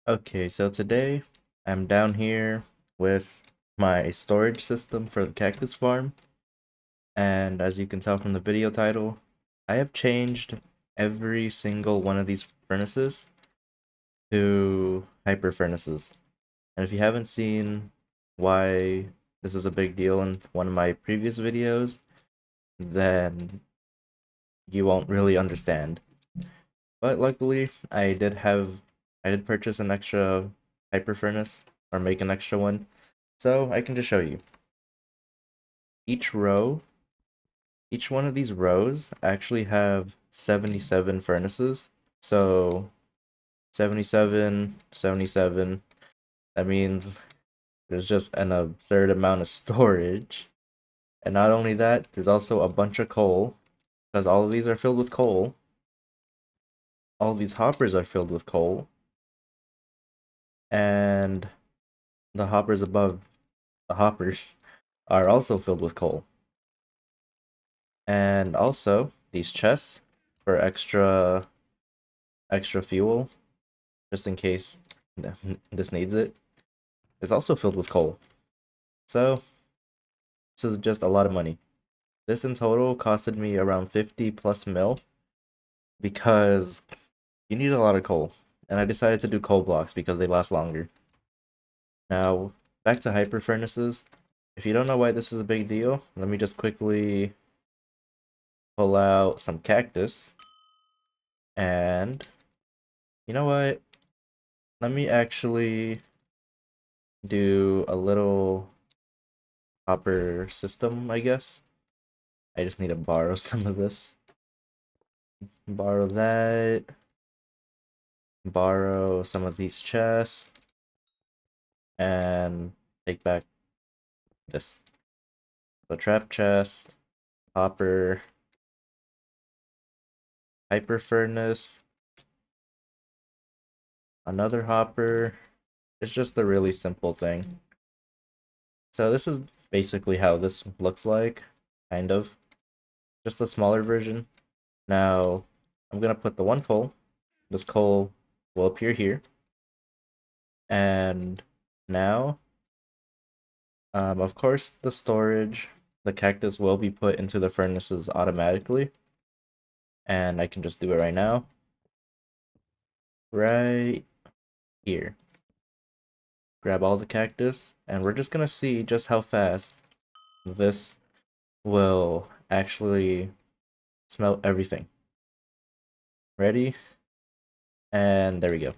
Okay, so today I'm down here with my storage system for the cactus farm, and as you can tell from the video title, I have changed every single one of these furnaces to hyper furnaces. And if you haven't seen why this is a big deal in one of my previous videos, then you won't really understand. But luckily, I did purchase an extra hyper furnace, or make an extra one, so I can just show you. Each row, each one of these rows actually have 77 furnaces. So 77, 77, that means there's just an absurd amount of storage. And not only that, there's also a bunch of coal, because all of these are filled with coal. All these hoppers are filled with coal. And the hoppers above the hoppers are also filled with coal. And also these chests for extra fuel, just in case this needs it, is also filled with coal. So this is just a lot of money. This in total costed me around 50 plus mil, because you need a lot of coal. And I decided to do coal blocks because they last longer. Now, back to hyper furnaces. If you don't know why this is a big deal, let me just quickly pull out some cactus. And you know what? Let me actually do a little hopper system, I guess. I just need to borrow some of this. Borrow that. Borrow some of these chests. And take back this. So trap chest, hopper, hyper furnace, another hopper. It's just a really simple thing. So this is basically how this looks like, kind of. Just a smaller version. Now, I'm gonna put the one coal. This coal will appear here. And now, of course, the storage, the cactus will be put into the furnaces automatically. And I can just do it right now. Right here. Grab all the cactus, and we're just gonna see just how fast this will actually smelt everything. Ready? And there we go.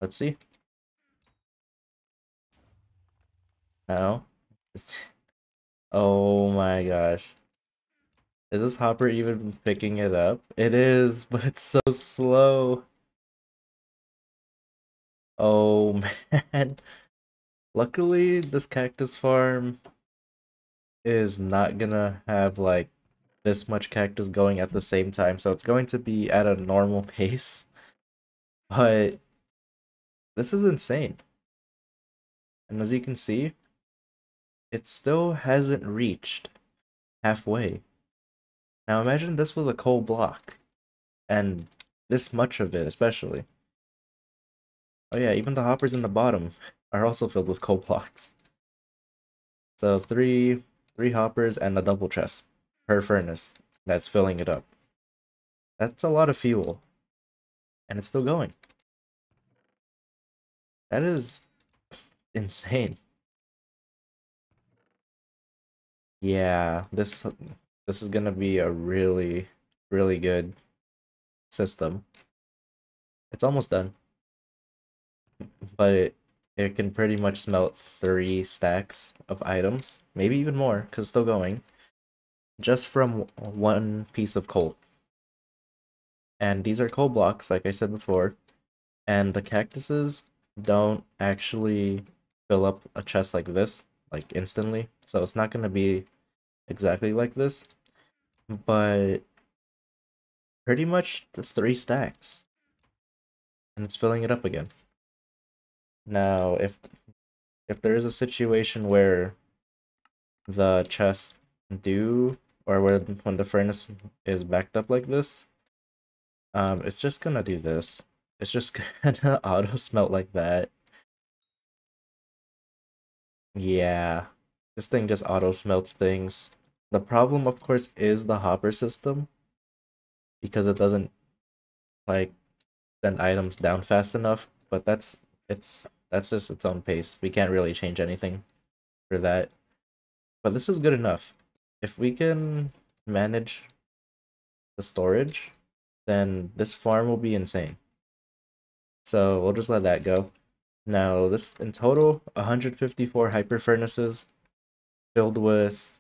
Let's see. Now, oh my gosh. Is this hopper even picking it up? It is, but it's so slow. Oh man. Luckily, this cactus farm is not gonna have like this much cactus going at the same time, so it's going to be at a normal pace. But this is insane. And as you can see, it still hasn't reached halfway. Now imagine this was a coal block, and this much of it especially. Oh yeah, even the hoppers in the bottom are also filled with coal blocks. So three hoppers and a double chest per furnace that's filling it up. That's a lot of fuel. And it's still going. That is insane. Yeah, this is gonna be a really good system. It's almost done, but it can pretty much smelt 3 stacks of items, maybe even more, because it's still going, just from one piece of coal. And these are coal blocks, like I said before, and the cactuses don't actually fill up a chest like this, like instantly, so it's not gonna be exactly like this, but pretty much the 3 stacks, and it's filling it up again. Now, if there is a situation where the chests do, or when the furnace is backed up like this, it's just gonna do this. It's just gonna auto smelt like that. Yeah, this thing just auto smelts things. The problem, of course, is the hopper system because it doesn't like send items down fast enough. But that's just its own pace. We can't really change anything for that. But this is good enough. If we can manage the storage, then this farm will be insane. So we'll just let that go. Now, this in total, 154 hyper furnaces filled with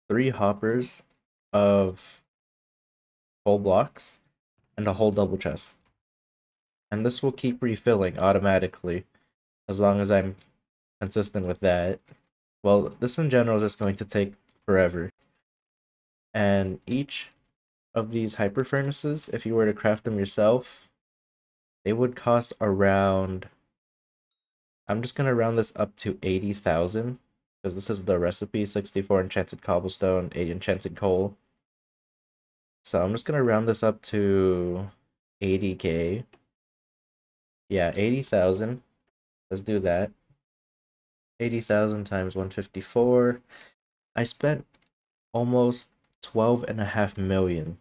3 hoppers of whole blocks and a whole double chest. And this will keep refilling automatically as long as I'm consistent with that. Well, this in general is just going to take forever. And each of these hyper furnaces, if you were to craft them yourself, they would cost around, I'm just going to round this up to 80,000 because this is the recipe, 64 enchanted cobblestone, 8 enchanted coal. So I'm just going to round this up to 80k. Yeah, 80,000. Let's do that. 80,000 times 154. I spent almost 12.5 million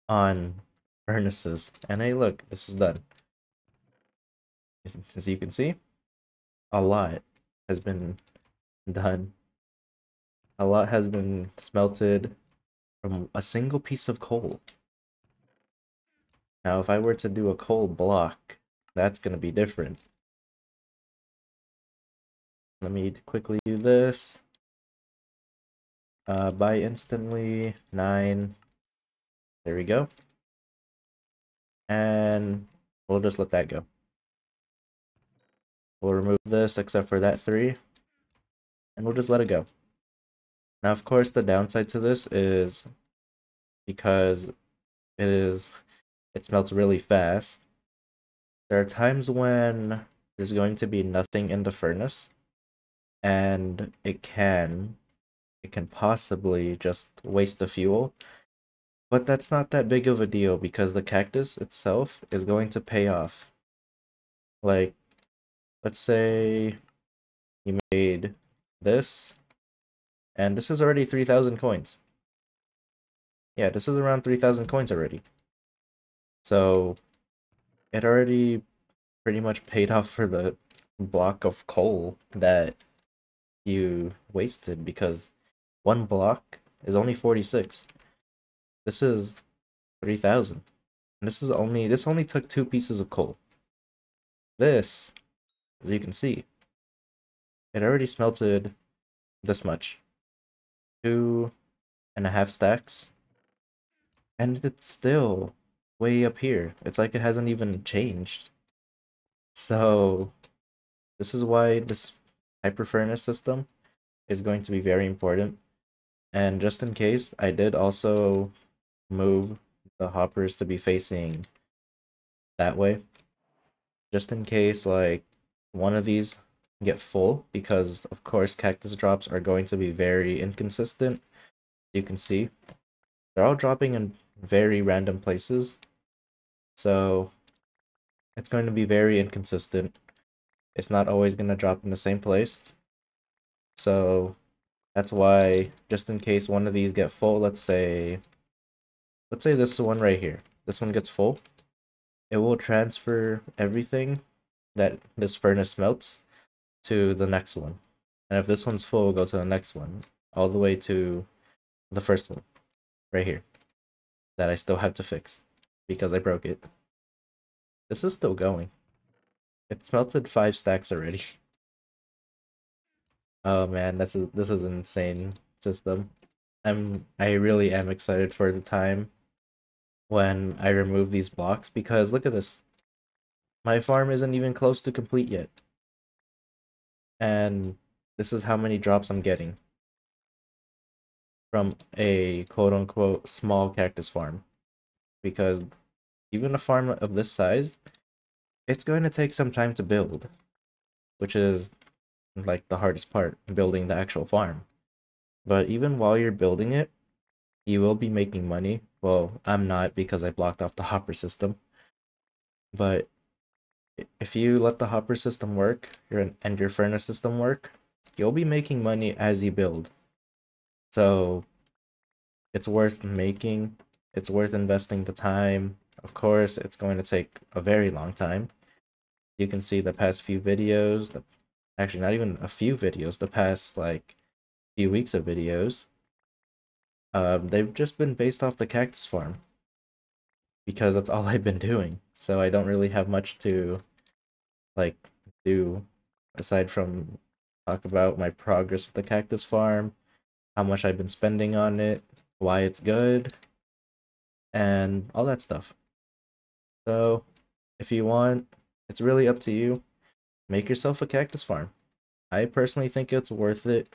on furnaces. And hey, look, this is done. As you can see, a lot has been done. A lot has been smelted from a single piece of coal. Now, if I were to do a coal block, that's going to be different. Let me quickly do this. Buy instantly, 9. There we go. And we'll just let that go. We'll remove this except for that 3. And we'll just let it go. Now, of course, the downside to this is because it smelts really fast. There are times when there's going to be nothing in the furnace, and it can possibly just waste the fuel. But that's not that big of a deal because the cactus itself is going to pay off. Like, let's say you made this, and this is already 3,000 coins. Yeah, this is around 3,000 coins already. So it already pretty much paid off for the block of coal that you wasted because one block is only 46. This is 3,000. And this only took 2 pieces of coal. This, as you can see, it already smelted this much. 2.5 stacks. And it's still way up here. It's like it hasn't even changed. So this is why this hyper furnace system is going to be very important. And just in case, I did also move the hoppers to be facing that way. Just in case, like, one of these get full, because of course cactus drops are going to be very inconsistent. You can see they're all dropping in very random places. So it's going to be very inconsistent. It's not always going to drop in the same place. So that's why, just in case one of these get full, let's say this one right here, this one gets full, it will transfer everything that this furnace smelts to the next one. And if this one's full, we'll go to the next one, all the way to the first one, right here, that I still have to fix, because I broke it. This is still going. It smelted 5 stacks already. Oh man, this is an insane system. I really am excited for the time when I remove these blocks, because look at this. My farm isn't even close to complete yet. And this is how many drops I'm getting from a quote-unquote small cactus farm. Because even a farm of this size, it's going to take some time to build, which is like the hardest part, building the actual farm. But even while you're building it, you will be making money. Well, I'm not, because I blocked off the hopper system. But if you let the hopper system work and your furnace system work, you'll be making money as you build. So it's worth making, it's worth investing the time. Of course, it's going to take a very long time. You can see the past few videos, actually not even a few videos, the past like few weeks of videos, they've just been based off the cactus farm because that's all I've been doing. So I don't really have much to like do aside from talk about my progress with the cactus farm, how much I've been spending on it, why it's good, and all that stuff. So if you want, it's really up to you. Make yourself a cactus farm. I personally think it's worth it.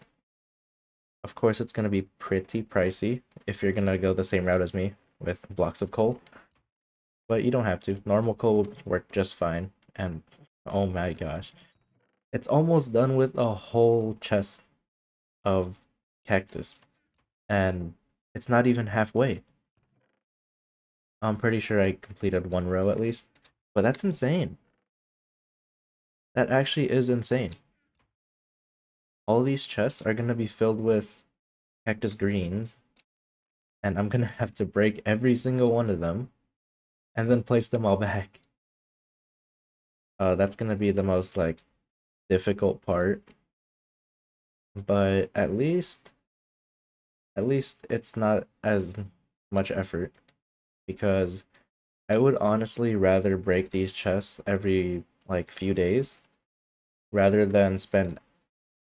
Of course, it's going to be pretty pricey if you're going to go the same route as me with blocks of coal. But you don't have to. Normal coal will work just fine. And oh my gosh. It's almost done with a whole chest of cactus. And it's not even halfway. I'm pretty sure I completed one row at least. But that's insane. That actually is insane. All these chests are going to be filled with cactus greens. And I'm going to have to break every single one of them. And then place them all back. That's going to be the most, like, difficult part. But at least it's not as much effort. Because I would honestly rather break these chests every, like, few days. Rather than spend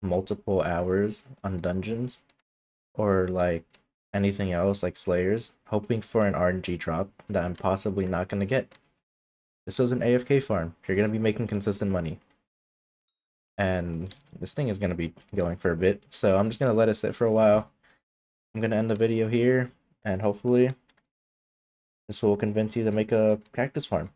multiple hours on dungeons. Or, like, anything else, like Slayers. Hoping for an RNG drop that I'm possibly not going to get. This is an AFK farm. You're going to be making consistent money. And this thing is going to be going for a bit. So I'm just going to let it sit for a while. I'm going to end the video here. And hopefully this will convince you to make a cactus farm.